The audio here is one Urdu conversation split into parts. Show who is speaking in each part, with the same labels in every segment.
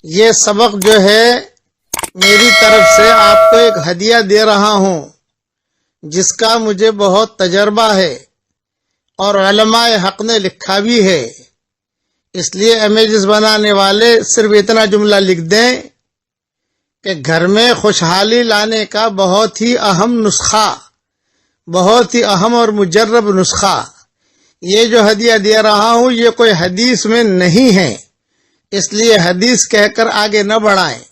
Speaker 1: یہ سبق جو ہے میری طرف سے آپ کو ایک ہدیہ دے رہا ہوں جس کا مجھے بہت تجربہ ہے اور علماء حق نے لکھا بھی ہے. اس لیے امیجز بنانے والے صرف اتنا جملہ لکھ دیں کہ گھر میں خوشحالی لانے کا بہت ہی اہم نسخہ، بہت ہی اہم اور مجرب نسخہ. یہ جو ہدیہ دے رہا ہوں یہ کوئی حدیث میں نہیں ہے، اس لیے حدیث کہہ کر آگے نہ بڑھائیں،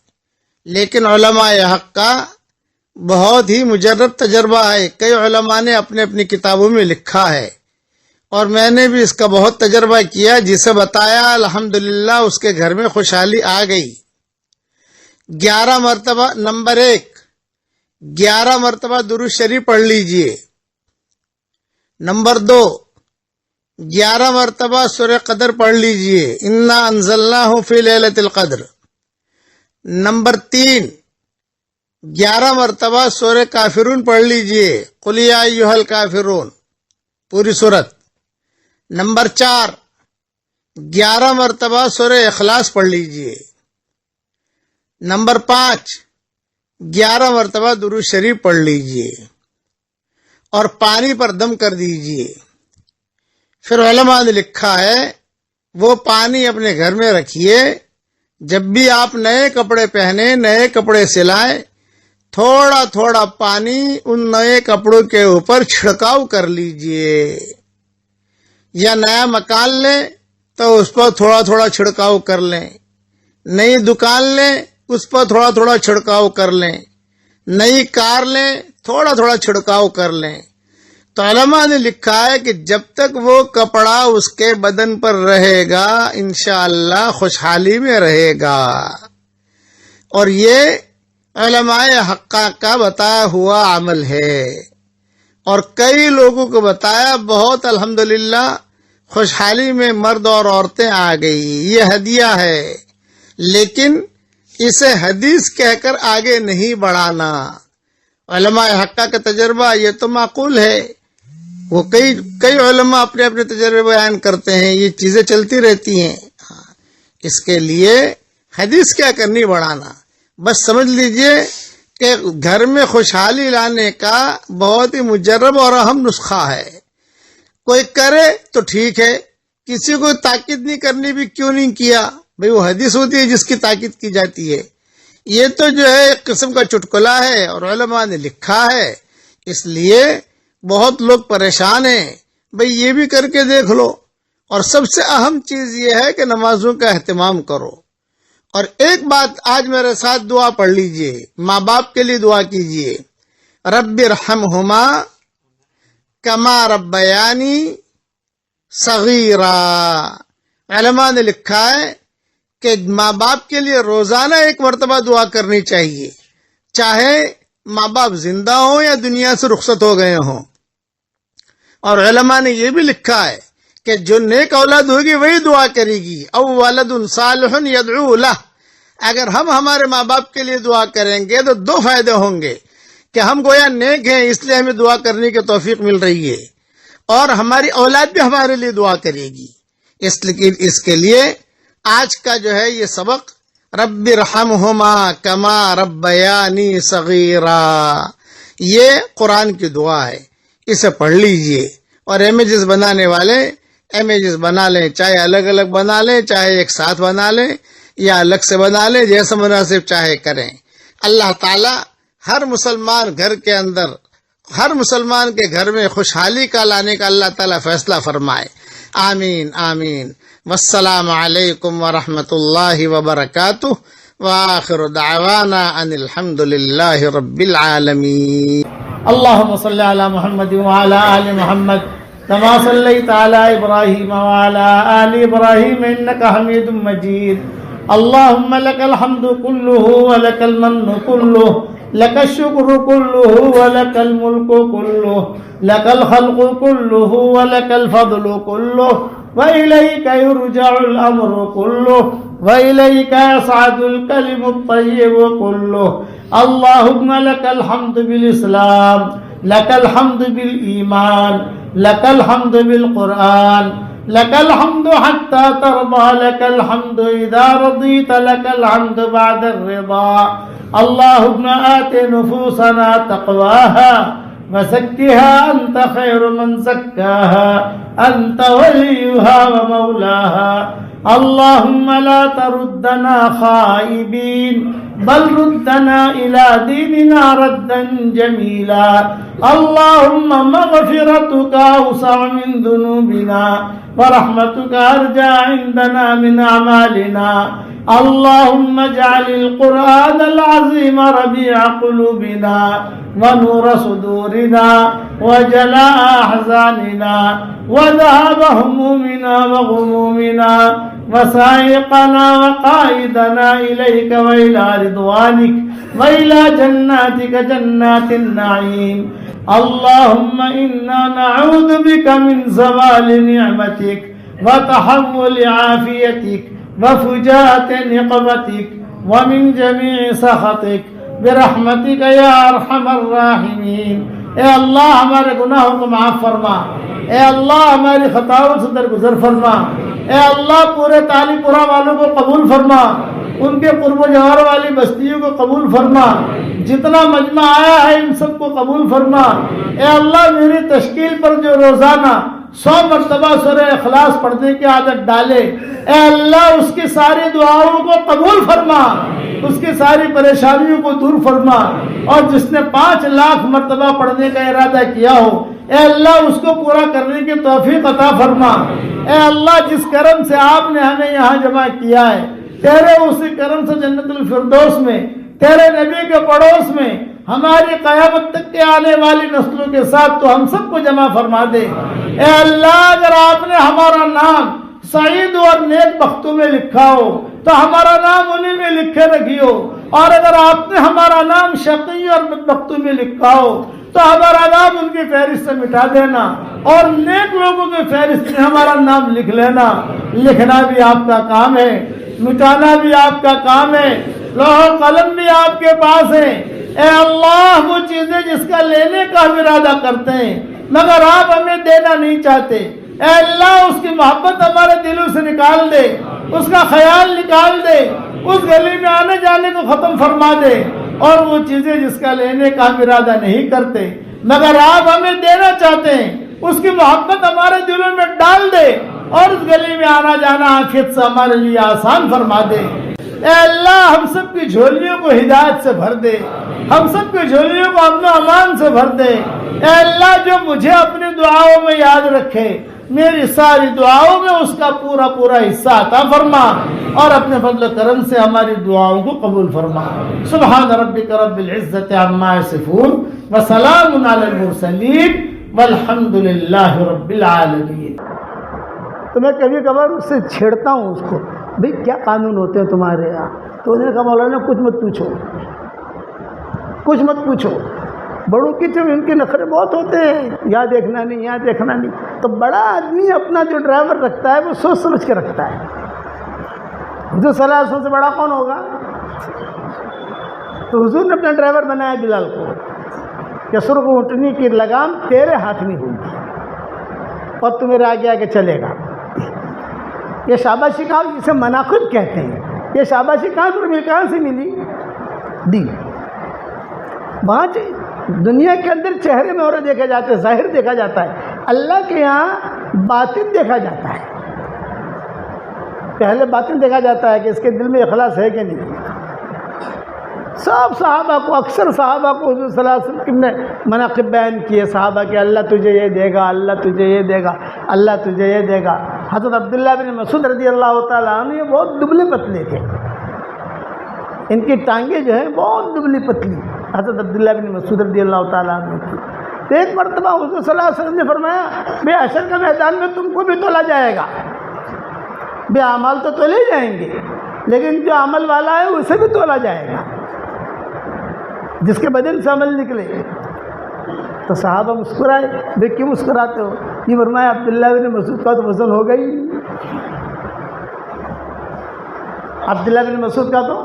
Speaker 1: لیکن علماء حق کا بہت ہی مجرب تجربہ ہے. کئی علماء نے اپنے اپنی کتابوں میں لکھا ہے اور میں نے بھی اس کا بہت تجربہ کیا. جسے بتایا الحمدللہ اس کے گھر میں خوشحالی آ گئی. 11 مرتبہ، نمبر 1، 11 مرتبہ درود شریف پڑھ لیجئے. نمبر 2، 11 مرتبہ سورہ قدر پڑھ لیجئے، انا انزلناہ فی لیلۃ القدر. نمبر 3، 11 مرتبہ سورہ کافرون پڑھ لیجئے، قل یا ایھا الکافرون، پوری سورت. نمبر 4، 11 مرتبہ سورہ اخلاص پڑھ لیجئے. نمبر 5، 11 مرتبہ درود شریف پڑھ لیجئے اور پانی پر دم کر دیجئے. پھر علماء نے لکھا ہے وہ پانی اپنے گھر میں رکھیے، جب بھی آپ نئے کپڑے پہنے، نئے کپڑے سلائیں، تھوڑا تھوڑا پانی ان نئے کپڑوں کے اوپر چھڑکاؤ کر لیجئے. یا نیا مکان لیں تو اس پر تھوڑا تھوڑا چھڑکاؤ کر لیں، نئی دکان لیں اس پر تھوڑا تھوڑا چھڑکاؤ کر لیں، نئی کار لیں تھوڑا تھوڑا چھڑکاؤ کر لیں. تو علماء نے لکھا ہے کہ جب تک وہ کپڑا اس کے بدن پر رہے گا انشاءاللہ خوشحالی میں رہے گا. اور یہ علماء حق کا بتایا ہوا عمل ہے اور کئی لوگوں کو بتایا، بہت الحمدللہ خوشحالی میں مرد اور عورتیں آ گئی. یہ ہدیہ ہے، لیکن اسے حدیث کہہ کر آگے نہیں بڑھانا. علماء حق کا تجربہ یہ تو معقول ہے، وہ کئی علماء اپنے اپنے تجربے بیان کرتے ہیں، یہ چیزیں چلتی رہتی ہیں. اس کے لیے حدیث کیا کرنی بڑھانا. بس سمجھ لیجئے کہ گھر میں خوشحالی لانے کا بہت ہی مجرب اور اہم نسخہ ہے. کوئی کرے تو ٹھیک ہے، کسی کو تاکید نہیں کرنی بھی کیوں نہیں کیا بھئی، وہ حدیث ہوتی ہے جس کی تاکید کی جاتی ہے. یہ تو جو ہے ایک قسم کا چٹکلا ہے اور علماء نے لکھا ہے، اس لیے بہت لوگ پریشان ہیں. بھئی یہ بھی کر کے دیکھ لو. اور سب سے اہم چیز یہ ہے کہ نمازوں کا اہتمام کرو. اور ایک بات آج میرے ساتھ دعا پڑھ لیجئے، ماں باپ کے لیے دعا کیجئے، رب ارحمہما کما ربیانی صغیرا. علماء نے لکھا ہے کہ ماں باپ کے لیے روزانہ 1 مرتبہ دعا کرنی چاہیے، چاہے ماں باپ زندہ ہوں یا دنیا سے رخصت ہو گئے ہوں. اور علماء نے یہ بھی لکھا ہے کہ جو نیک اولاد ہوگی وہی دعا کرے گی، او ولد صالح یدعو لہ. اگر ہم ہمارے ماں باپ کے لیے دعا کریں گے تو 2 فائدے ہوں گے کہ ہم گویا نیک ہیں اس لیے ہمیں دعا کرنے کی توفیق مل رہی ہے، اور ہماری اولاد بھی ہمارے لیے دعا کرے گی. اس کے لیے آج کا جو ہے یہ سبق، رب ارحمہما کما ربیانی صغیرا، یہ قرآن کی دعا ہے. اسے پڑھ لیجئے. اور امیجز بنانے والے امیجز بنا لیں، چاہے الگ الگ بنا لیں، چاہے ایک ساتھ بنا لیں یا الگ سے بنا لیں، جیسا مناسب چاہے کریں. اللہ تعالی ہر مسلمان گھر کے اندر، ہر مسلمان کے گھر میں خوشحالی کا لانے کا اللہ تعالی فیصلہ فرمائے. آمین آمین. والسلام علیکم ورحمۃ اللہ وبرکاتہ، وآخر دعوانا ان الحمد للہ رب العالمین.
Speaker 2: اللهم صل على محمد وعلى آل محمد كما صليت على إبراهيم وعلى آل إبراهيم إنك حميد مجيد. اللهم لك الحمد كله ولك المن كله، لك الشكر كله ولك الملك كله، لك الخلق كله ولك الفضل كله، وإليك يرجع الأمر كله، وإليك يصعد الكلم الطيب كله. اللهم لك الحمد بالإسلام، لك الحمد بالإيمان، لك الحمد بالقرآن، لك الحمد حتى ترضى لك الحمد إذا رضيت لك الحمد بعد الرضا اللهم آت نفوسنا تقواها وزكها أنت خير من زكاها أنت وليها ومولاها اللهم لا تردنا خائبين بل ردنا إلى ديننا ردا جميلا اللهم مغفرتك أوسع من ذنوبنا ورحمتك أرجى عندنا من أعمالنا اللهم اجعل القرآن العظيم ربيع قلوبنا ونور صدورنا وجلاء أحزاننا وذهاب همومنا وغمومنا وسائقنا وقائدنا إليك وإلى رضوانك وإلى جناتك جنات النعيم اللهم إنا نعوذ بك من زوال نعمتك وتحول عافيتك وفجاءة نقمتك ومن جميع سخطك برحمتك یا ارحم الراحمین۔ اے اللہ ہمارے گناہوں کو معاف فرما، اے اللہ ہماری خطاؤں سے درگزر فرما، اے اللہ پورے تالی پورا والوں کو قبول فرما، ان کے قرب و جوار والی بستیوں کو قبول فرما، جتنا مجمع آیا ہے ان سب کو قبول فرما۔ اے اللہ میری تشکیل پر جو روزانہ 100 مرتبہ سورہ اخلاص پڑھنے کی عادت ڈالے، اے اللہ اس کی ساری دعاؤں کو قبول فرما، اس کی ساری پریشانیوں کو دور فرما، اور جس نے 5 لاکھ مرتبہ پڑھنے کا ارادہ کیا ہو اے اللہ اس کو پورا کرنے کی توفیق عطا فرما۔ اے اللہ جس کرم سے آپ نے ہمیں یہاں جمع کیا ہے، تیرے اسی کرم سے جنت الفردوس میں تیرے نبی کے پڑوس میں ہماری قیامت تک کے آنے والی نسلوں کے ساتھ تو ہم سب کو جمع فرما دے۔ اے اللہ اگر آپ نے ہمارا نام سعید اور نیک بختوں میں لکھا ہو تو ہمارا نام انہیں میں لکھے رکھیو، اور اگر آپ نے ہمارا نام شقی اور بدبختوں میں لکھا ہو تو ہمارا نام ان کی فہرست سے مٹا دینا، اور نیک لوگوں کی فہرست میں ہمارا نام لکھ لینا۔ لکھنا بھی آپ کا کام ہے، مٹانا بھی آپ کا کام ہے، لوح و قلم بھی آپ کے پاس ہے۔ اے اللہ وہ چیزیں جس کا لینے کا ہم ارادہ کرتے ہیں مگر آپ ہمیں دینا نہیں چاہتے، اے اللہ اس کی محبت ہمارے دلوں سے نکال دے، اس کا خیال نکال دے، اس گلی میں آنے جانے کو ختم فرما دے، اور وہ چیزیں جس کا لینے کا ہم ارادہ نہیں کرتے مگر آپ ہمیں دینا چاہتے ہیں اس کی محبت ہمارے دلوں میں ڈال دے، اور اس گلی میں آنا جانا عافیت سے ہمارے لیے آسان فرما دے۔ اے اللہ ہم سب کی جھولیوں کو ہدایت سے بھر دے، ہم سب کی جھولیوں کو امن و امان سے بھر دے۔ اے اللہ جو مجھے اپنی دعاؤں میں یاد رکھے میری ساری دعاؤں میں اس کا پورا پورا حصہ عطا فرما، اور اپنے فضل و کرم سے ہماری دعاؤں کو قبول فرما۔ سبحان ربک رب العزت عما یصفون وسلام علی المرسلین والحمد للہ رب العالمین۔ تو میں کبھی کبھار اس سے چھیڑتا ہوں اس کو، بھئی کیا قانون ہوتے ہیں تمہارے یہاں؟ تو انہوں نے کہا مولانا کچھ مت پوچھو، کچھ مت پوچھو، بڑوں کی تو ان کے نخرے بہت ہوتے ہیں، یہاں دیکھنا نہیں یہاں دیکھنا نہیں۔ تو بڑا آدمی اپنا جو ڈرائیور رکھتا ہے وہ سوچ سمجھ کے رکھتا ہے۔ حضور صلی اللہ علیہ وسلم سے بڑا کون ہوگا؟ تو حضور نے اپنا ڈرائیور بنایا بلال کو کہ سرخ اونٹنی کی لگام تیرے ہاتھ میں ہوگی اور تو میرے آگے آگے چلے گا۔ یہ شاباشی کہاں، جسے مناقب کہتے ہیں، یہ شاباشی کہاں سے ملی؟ دی وہاں دنیا کے اندر چہرے میں اور دیکھا جاتا ہے، ظاہر دیکھا جاتا ہے، اللہ کے یہاں باطن دیکھا جاتا ہے۔ پہلے باطن دیکھا جاتا ہے کہ اس کے دل میں اخلاص ہے کہ نہیں۔ سب صحابہ کو، اکثر صحابہ کو حضور صلی اللہ علیہ وسلم نے مناقب بیان کیے صحابہ کہ اللہ تجھے یہ دے گا، اللہ تجھے یہ دے گا، اللہ تجھے یہ دے گا۔ حضرت عبداللہ بن مسعود رضی اللہ تعالیٰ عنہ یہ بہت دبلے پتلے تھے، ان کی ٹانگیں جو ہیں بہت دبلی پتلی، حضرت عبداللہ بن مسعود رضی اللہ تعالیٰ عنہ کی۔ تو ایک مرتبہ حضور صلی اللہ علیہ وسلم نے فرمایا بے حشر کے میدان میں تم کو بھی تولا جائے گا، بے اعمال تو تولے جائیں گے لیکن جو عمل والا ہے اسے بھی تولا جائے گا، جس کے بدن سے عمل نکلے۔ تو صحابہ مسکرائے، بے کیوں مسکراتے ہو؟ یہ فرمایا عبداللہ بن مسعود کا تو وزن ہوگا ہی نہیں، عبداللہ بن مسعود کا تو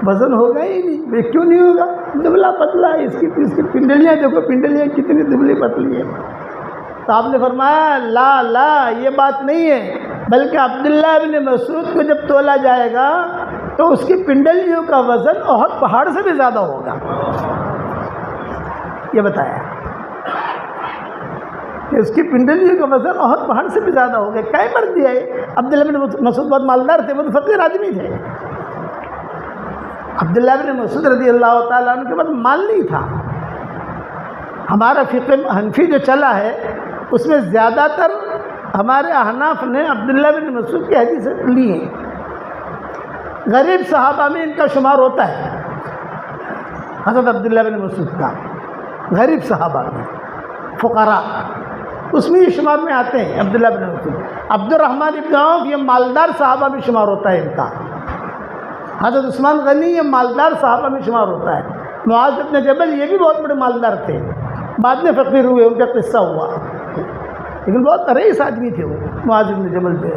Speaker 2: وزن ہوگا ہی نہیں۔ بے کیوں نہیں ہوگا؟ دبلا پتلا ہے، اس کی پنڈلیاں دیکھو، پنڈلیاں کتنی دبلی پتلی ہے۔ تو آپ نے فرمایا لا لا یہ بات نہیں ہے، بلکہ عبداللہ بن مسعود کو جب تولا جائے گا تو اس کی پنڈلیوں کا وزن احد پہاڑ سے بھی زیادہ ہوگا۔ یہ بتایا کہ اس کی پنڈلیوں کا وزن احد پہاڑ سے بھی زیادہ ہوگا۔ کیا مر دیا ہے؟ عبداللہ بن مسعود بہت مالدار تھے، وہ تو فقیر آدمی تھے۔ عبداللہ بن مسعود رضی اللہ تعالیٰ عنہ کے بعد مال نہیں تھا۔ ہمارا فقہ حنفی جو چلا ہے اس میں زیادہ تر ہمارے احناف نے عبداللہ بن مسعود کی حدیث لی ہیں۔ غریب صحابہ میں ان کا شمار ہوتا ہے، حضرت عبداللہ بن مسعود کا غریب صحابہ میں، فقراء اس میں یہ شمار میں آتے ہیں عبداللہ بن مسعود۔ عبد الرحمن بن عوف یہ مالدار صحابہ میں شمار ہوتا ہے ان کا۔ حضرت عثمان غنی یہ مالدار صحابہ میں شمار ہوتا ہے۔ معاذ بن جبل یہ بھی بہت بڑے مالدار تھے، بعد میں فقیر ہوئے، ان کا قصہ ہوا، لیکن بہت رئیس آدمی تھے وہ معاذ بن جبل پہ۔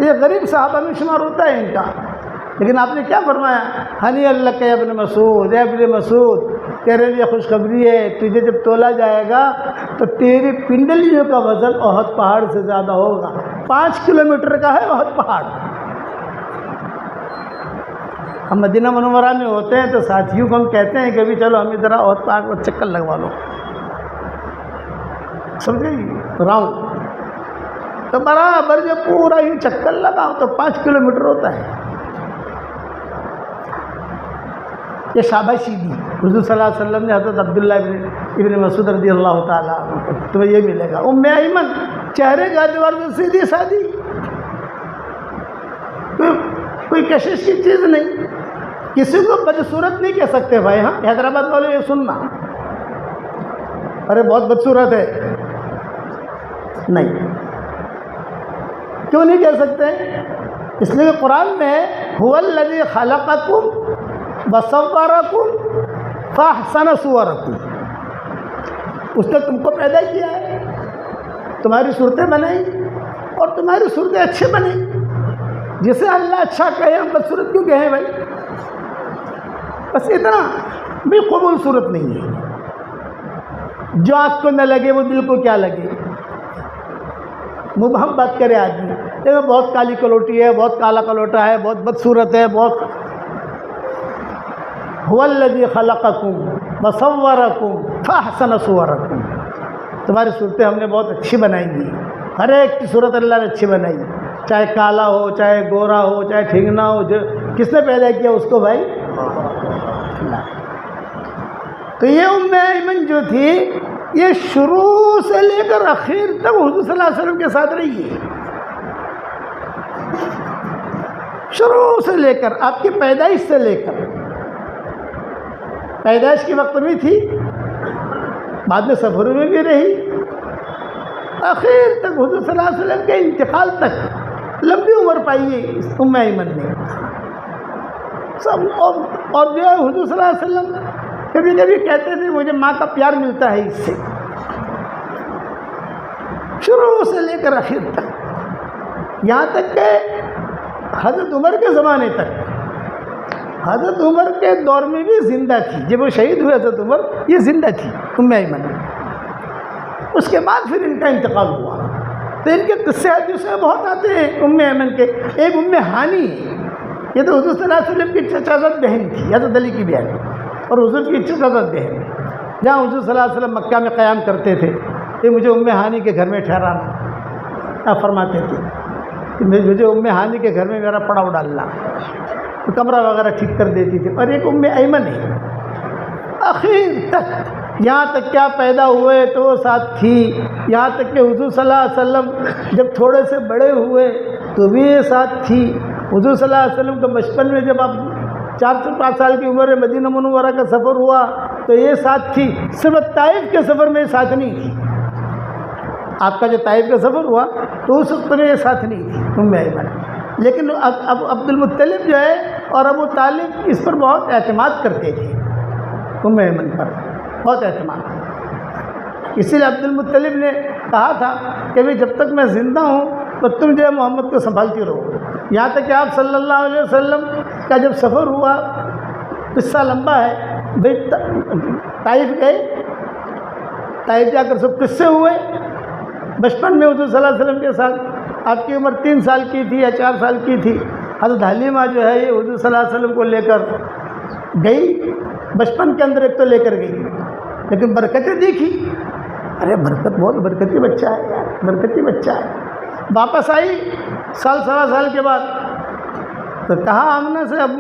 Speaker 2: یہ غریب صحابہ میں شمار ہوتا ہے ان کا۔ لیکن آپ نے کیا فرمایا؟ ہنی اللہ کے ابن مسعود، اے ابن مسعود تیرے لیے خوشخبری ہے، تجھے جب تولا جائے گا تو تیری پنڈلیوں کا وزن احد پہاڑ سے زیادہ ہوگا۔ 5 کلومیٹر کا ہے احد پہاڑ۔ ہم مدینہ منورہ میں ہوتے ہیں تو ساتھیوں کو ہم کہتے ہیں کہ ابھی چلو ہمیں ذرا احد پہاڑ پر چکر لگوا لو، سمجھے راؤنڈ، تو برابر جب پورا یوں چکر لگاؤ تو 5 کلومیٹر ہوتا ہے۔ یہ شاباشی دی حضور صلی اللہ علیہ وسلم نے حضرت عبداللہ ابن مسعود رضی اللہ تعالیٰ عنہ، تمہیں یہ ملے گا۔ ام ایمن چہرے کا دیوار سے سیدھی سادھی، کوئی کشش کی چیز نہیں، کسی کو بدصورت نہیں کہہ سکتے بھائی۔ ہاں حیدرآباد والے یہ سننا، ارے بہت بدصورت ہے، نہیں، کیوں نہیں کہہ سکتے؟ اس لیے کہ قرآن میں هو الذی خلقکم وصورکم فاحسن صورکم، اس نے تم کو پیدا کیا ہے، تمہاری صورتیں بنائی اور تمہاری صورتیں اچھے بنائی۔ جسے اللہ اچھا کہے ہم بدصورت کیوں کہیں بھائی؟ بس اتنا بھی قبول صورت نہیں ہے۔ جو آنکھ کو نہ لگے وہ دل کو کیا لگے؟ مبہم بات کرے آدمی، دیکھو بہت کالی کلوٹی ہے، بہت کالا کلوٹا ہے، بہت بدصورت ہے، بہت۔ هو الذی خلقکم وصورکم فاحسن صورکم، تمہاری صورتیں ہم نے بہت اچھی بنائی ہیں، ہر ایک کی صورت اللہ نے اچھی بنائی، چاہے کالا ہو، چاہے گورا ہو، چاہے ٹھنگنا ہو، جو کس نے پیدا کیا اس کو بھائی؟ اللہ۔ تو یہ ام ایمن جو تھی یہ شروع سے لے کر اخیر تک حضور صلی اللہ علیہ وسلم کے ساتھ رہی ہے، شروع سے لے کر، آپ کی پیدائش سے لے کر، پیدائش کے وقت بھی تھی، بعد میں سفر میں بھی رہی، آخر تک حضور صلی اللہ علیہ وسلم کے انتقال تک لمبی عمر پائی ہے اس ام ایمن نے سب۔ اور جو ہے حضور صلی اللہ علیہ وسلم کبھی کبھی کہتے تھے مجھے ماں کا پیار ملتا ہے اس سے، شروع سے لے کر آخر تک، یہاں تک کہ حضرت عمر کے زمانے تک، حضرت عمر کے دور میں بھی زندہ تھی، جب وہ شہید ہوئے حضرت عمر یہ زندہ تھی ام ایمن۔ اس کے بعد پھر ان کا انتقال ہوا، تو ان کے قصے حدیث میں بہت آتے ہیں ام ایمن کے۔ ایک ام ہانی ہے، یہ تو حضور صلی اللہ علیہ وسلم کی چچازاد بہن تھی، حضرت علی کی بہن، اور حضور کی چچازاد بہن، جہاں حضور صلی اللہ علیہ وسلم مکہ میں قیام کرتے تھے، کہ مجھے ام ہانی کے گھر میں ٹھہرانا، آپ فرماتے تھے کہ مجھے ام ہانی کے گھر میں میرا پڑاؤ ڈالنا، تو کمرہ وغیرہ ٹھیک کر دیتی تھی۔ اور ایک ام ایمن ہے آخر تک، یہاں تک کیا پیدا ہوئے تو وہ ساتھ تھی، یہاں تک کہ حضور صلی اللہ علیہ وسلم جب تھوڑے سے بڑے ہوئے تو بھی یہ ساتھ تھی۔ حضور صلی اللہ علیہ وسلم کے بچپن میں جب آپ 4 سے 5 سال کی عمر میں مدینہ منورہ کا سفر ہوا تو یہ ساتھ تھی، صرف طائف کے سفر میں یہ ساتھ نہیں تھی۔ آپ کا جو طائف کا سفر ہوا تو اس وقت میں یہ ساتھ نہیں تھی ام ایمن، لیکن اب عبد المطلب جو ہے اور ابو طالب اس پر بہت اعتماد کرتے تھے، ام ایمن پر بہت اعتماد۔ اسی لیے عبد المطلب نے کہا تھا کہ بھی جب تک میں زندہ ہوں تو تم جو ہے محمد کو سنبھالتی رہو، یہاں تک کہ آپ صلی اللہ علیہ وسلم کا جب سفر ہوا، قصہ لمبا ہے، طائف گئے، طائف جا کر سب قصے ہوئے، بچپن میں حضور صلی اللہ علیہ وسلم کے ساتھ، آپ کی عمر 3 سال کی تھی یا 4 سال کی تھی، حضرت حلیمہ جو ہے یہ حضور صلی اللہ علیہ وسلم کو لے کر گئی، بچپن کے اندر ایک تو لے کر گئی، لیکن برکتیں دیکھی، ارے برکت بہت برکتی بچہ ہے یار، برکتی بچہ ہے۔ واپس آئی سال سوا سال کے بعد، تو کہا آمنہ سے، اب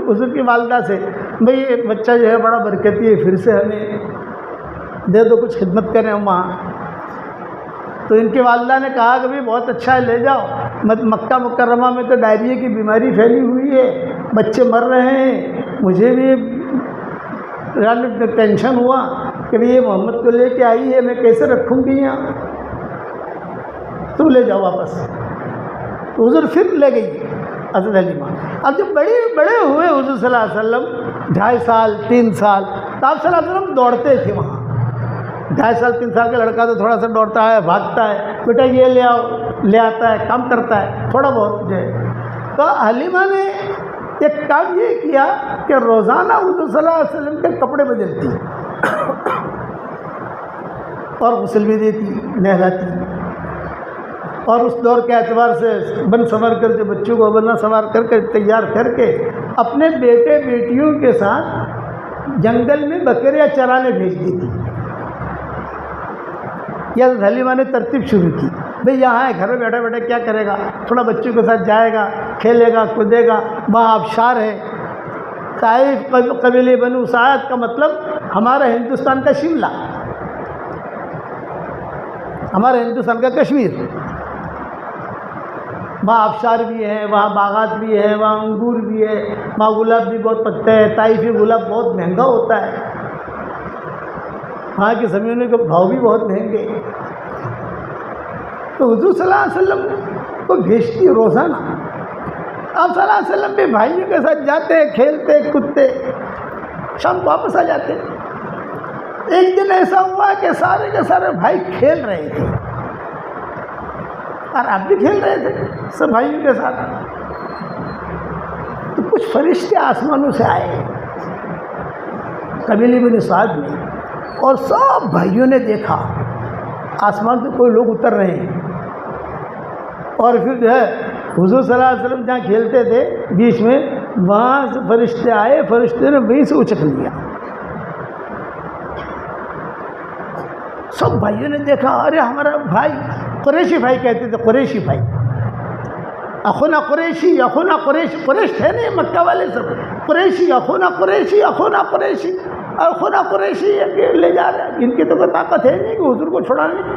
Speaker 2: حضور کی والدہ سے، بھئی یہ بچہ جو ہے بڑا برکتی ہے، پھر سے ہمیں دے دو، کچھ خدمت کریں ہم وہاں۔ تو ان کی والدہ نے کہا کہ بھئی بہت اچھا ہے، لے جاؤ، مکہ مکرمہ میں تو ڈائریا کی بیماری پھیلی ہوئی ہے، بچے مر رہے ہیں، مجھے بھی ٹینشن ہوا کہ بھئی یہ محمد کو لے کے آئی ہے، میں کیسے رکھوں گی یہاں، تو لے جاؤ واپس۔ تو حضور پھر لے گئی حضرت حلیمہ۔ اب جب بڑے ہوئے حضور صلی اللہ علیہ وسلم، 2.5 سال 3 سال، تو آپ صلی اللہ علیہ وسلم دوڑتے تھے وہاں۔ 2.5 سال 3 سال کا لڑکا تو تھوڑا سا دوڑتا ہے، بھاگتا ہے، بیٹا یہ لے آؤ، لے آتا ہے، کام کرتا ہے تھوڑا بہت جو ہے۔ تو حلیمہ نے ایک کام یہ کیا کہ روزانہ حضور صلی اللہ علیہ وسلم کے کپڑے بدلتی اور غسل بھی دیتی، نہلاتی، اور اس دور کے اعتبار سے بن سنور کر کے بچوں کو بنا سنوار کر کے تیار کر کے اپنے بیٹے بیٹیوں کے ساتھ جنگل میں بکریاں چرانے بھیج دیتی۔ یہ حلیمہ نے ترتیب شروع کی، بھئی یہاں ہے، گھر میں بیٹھا بیٹھا کیا کرے گا، تھوڑا بچوں کے ساتھ جائے گا، کھیلے گا، کودے گا، وہاں آبشار ہے، طائف قبیلے بنو سعد کا مطلب ہمارا ہندوستان کا شملہ، ہمارا ہندوستان کا کشمیر، وہاں آبشار بھی ہے، وہاں باغات بھی ہے، وہاں انگور بھی ہے، وہاں گلاب بھی بہت پکتے ہیں، طائفی گلاب بہت مہنگا ہوتا ہے، وہاں کی زمینوں کے بھاؤ بھی بہت مہنگے۔ تو حضور صلی اللہ علیہ وسلم کو بھیجتی روزانہ، آپ صلی اللہ علیہ وسلم بھی بھائیوں کے ساتھ جاتے، کھیلتے کودتے، شام واپس آ جاتے۔ ایک دن ایسا ہوا کہ سارے کے سارے بھائی کھیل رہے تھے، اور آپ بھی کھیل رہے تھے سب بھائیوں کے ساتھ، تو کچھ فرشتے آسمانوں سے آئے قبیلے بنی سعد میں، اور سب بھائیوں نے دیکھا آسمان سے کوئی لوگ اتر رہے ہیں، اور پھر جو ہے حضور صلی اللہ علیہ وسلم جہاں کھیلتے تھے بیچ میں، وہاں سے فرشتے آئے، فرشتے نے وہیں سے اچک لیا۔ سب بھائیوں نے دیکھا، ارے ہمارا بھائی، قریشی بھائی کہتے تھے، قریشی بھائی، اخونا قریشی، اخونا قریشی، قریش تھے نہیں مکہ والے سب، قریشی، اخونا قریشی، اخونا قریشی، اخونا قریشی لے جا رہے ہیں، ان کی تو کوئی طاقت ہے نہیں کہ حضور کو چھڑانے کی۔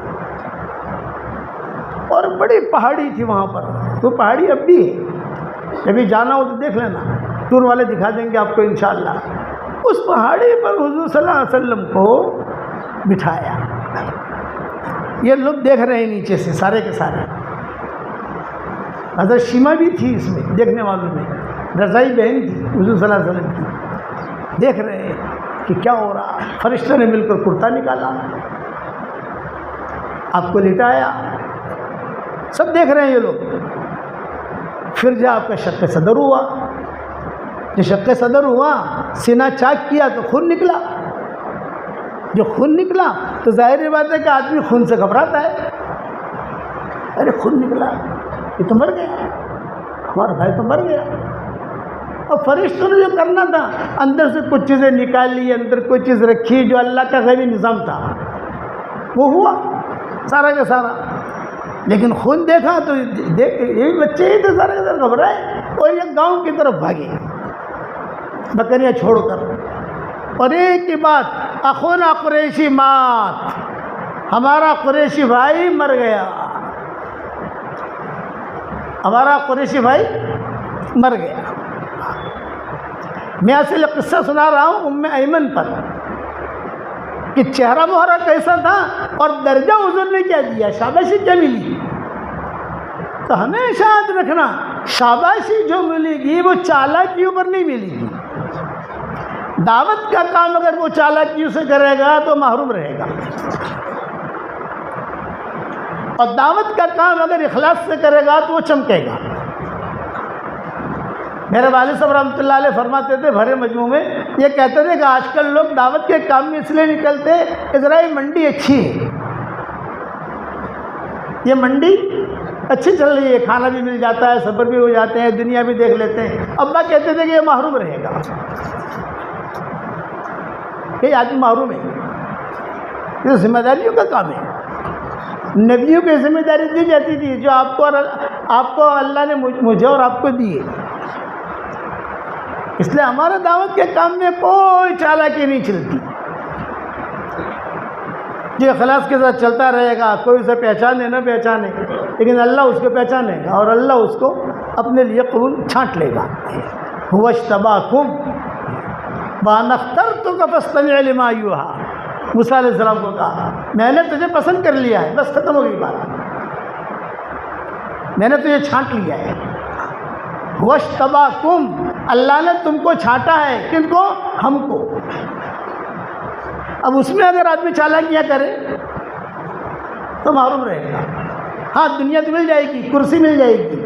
Speaker 2: اور بڑی پہاڑی تھی وہاں پر، وہ پہاڑی اب بھی ہے، کبھی جانا ہو تو دیکھ لینا، ٹور والے دکھا دیں گے آپ کو انشاءاللہ۔ اس پہاڑی پر حضور صلی اللہ علیہ وسلم کو بٹھایا، یہ لوگ دیکھ رہے ہیں نیچے سے سارے کے سارے، حضرت شیمہ بھی تھی اس میں دیکھنے والوں میں، رضائی بہن تھی حضور صلی اللہ علیہ وسلم کی، دیکھ رہے ہیں کہ کیا ہو رہا۔ فرشتوں نے مل کر کرتا نکالا، آپ کو لٹایا، سب دیکھ رہے ہیں یہ لوگ۔ پھر جب آپ کا شق صدر ہوا، جو شق صدر ہوا، سینہ چاک کیا تو خون نکلا، جو خون نکلا تو ظاہر بات ہے کہ آدمی خون سے گھبراتا ہے، ارے خون نکلا، یہ تو مر گیا، ہمارا بھائی تو مر گیا۔ اور فرشتوں نے جو کرنا تھا، اندر سے کچھ چیزیں نکالی، اندر کوئی چیز رکھی، جو اللہ کا غیبی نظام تھا وہ ہوا سارا کا سارا۔ لیکن خون دیکھا تو دیکھ یہ بچے ہی تھے، سارے کے سارے گھبرائے اور ایک گاؤں کی طرف بھاگے بکریاں چھوڑ کر، اور ایک ہی بات، اخونا قریشی مات، ہمارا قریشی بھائی مر گیا، ہمارا قریشی بھائی مر گیا۔ میں اصل قصہ سنا رہا ہوں ام ایمن پر کہ چہرہ مہرہ کیسا تھا اور درجہ حضور نے کیا دیا، شاباشی کیا ملی۔ تو ہمیشہ یاد رکھنا، شاباشی جو ملے گی وہ چالاکی کے اوپر نہیں ملے گی۔ دعوت کا کام اگر وہ چالاکیوں سے کرے گا تو محروم رہے گا، اور دعوت کا کام اگر اخلاص سے کرے گا تو وہ چمکے گا۔ میرے والد صاحب رحمۃ اللہ علیہ فرماتے تھے بھرے مجموع میں، یہ کہتے تھے کہ آج کل لوگ دعوت کے کام میں اس لیے نکلتے، اسرائیل منڈی اچھی ہے، یہ منڈی اچھی چل رہی ہے، کھانا بھی مل جاتا ہے، سفر بھی ہو جاتے ہیں، دنیا بھی دیکھ لیتے ہیں. ابا کہتے تھے کہ یہ محروم رہے گا، کہ آدمی محروم ہے. یہ ذمہ داریوں کا کام ہے. نبیوں کی ذمہ داری دی جاتی تھی جو آپ کو اللہ نے مجھے اور آپ کو دی ہے. اس لیے ہمارے دعوت کے کام میں کوئی چالاکی نہیں چلتی. جو اخلاص کے ساتھ چلتا رہے گا، کوئی اسے پہچانے نہ پہچانے، لیکن اللہ اس کو پہچانے گا اور اللہ اس کو اپنے لیے قبول چھانٹ لے گا. هو اجتباکم وَأَنَا اخْتَرْتُكَ فَاسْتَمِعْ لِمَا يُوحَىٰ. موسیٰ علیہ السلام کو کہا میں نے تجھے پسند کر لیا ہے، بس ختم ہو گئی بات، میں نے تجھے چھانٹ لیا ہے. وَاجْتَبَاكُمْ اللہ نے تم کو چھانٹا ہے. کن کو؟ ہم کو. اب اس میں اگر آدمی چالاکیاں کرے تو محروم رہے گا. ہاں دنیا تو مل جائے گی، کرسی مل جائے گی،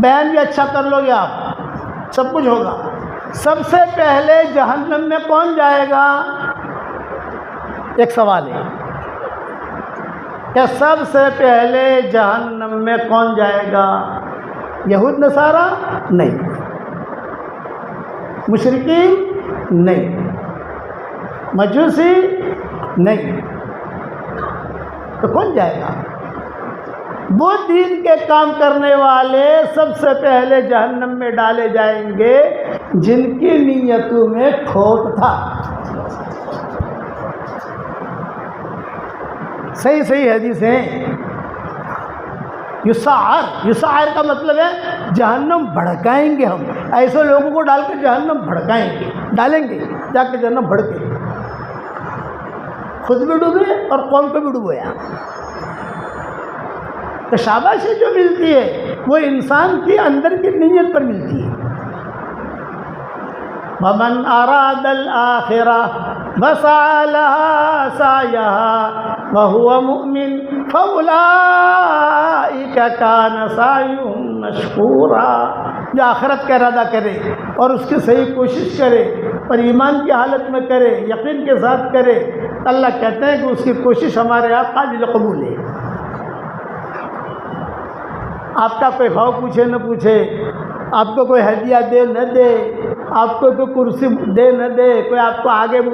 Speaker 2: بیان بھی اچھا کر لو گے آپ، سب کچھ ہوگا. سب سے پہلے جہنم میں کون جائے گا؟ ایک سوال ہے کہ سب سے پہلے جہنم میں کون جائے گا؟ یہود نصارہ؟ نہیں. مشرکین؟ نہیں. مجوسی؟ نہیں. تو کون جائے گا؟ وہ دین کے کام کرنے والے سب سے پہلے جہنم میں ڈالے جائیں گے جن کی نیتوں میں کھوٹ تھا. صحیح حدیث ہیں. یسعر کا مطلب ہے جہنم بھڑکائیں گے. ہم ایسے لوگوں کو ڈال کر جہنم بھڑکائیں گے، ڈالیں گے جا کے جہنم بھڑکے، خود بھی ڈوبے اور قوم کو بھی ڈبویا. تو شاباشی جو ملتی ہے وہ انسان کی اندر کی نیت پر ملتی ہے. وَمَنْ أَرَادَ الْآخِرَةَ وَسَعَى لَهَا سَعْيَهَا وَهُوَ مُؤْمِنٌ فَأُولَٰئِكَ كَانَ سَعْيُهُمْ مَشْكُورًا. جو آخرت کا ارادہ کرے اور اس کی صحیح کوشش کرے اور ایمان کی حالت میں کرے، یقین کے ساتھ کرے، اللہ کہتے ہیں کہ اس کی کوشش ہمارے یہاں قابل قبول ہے. آپ کا کوئی خواہ پوچھے نہ پوچھے، آپ کو کوئی ہدیہ دے نہ دے، آپ کو کوئی کرسی دے نہ دے، کوئی آپ کو آگے بلا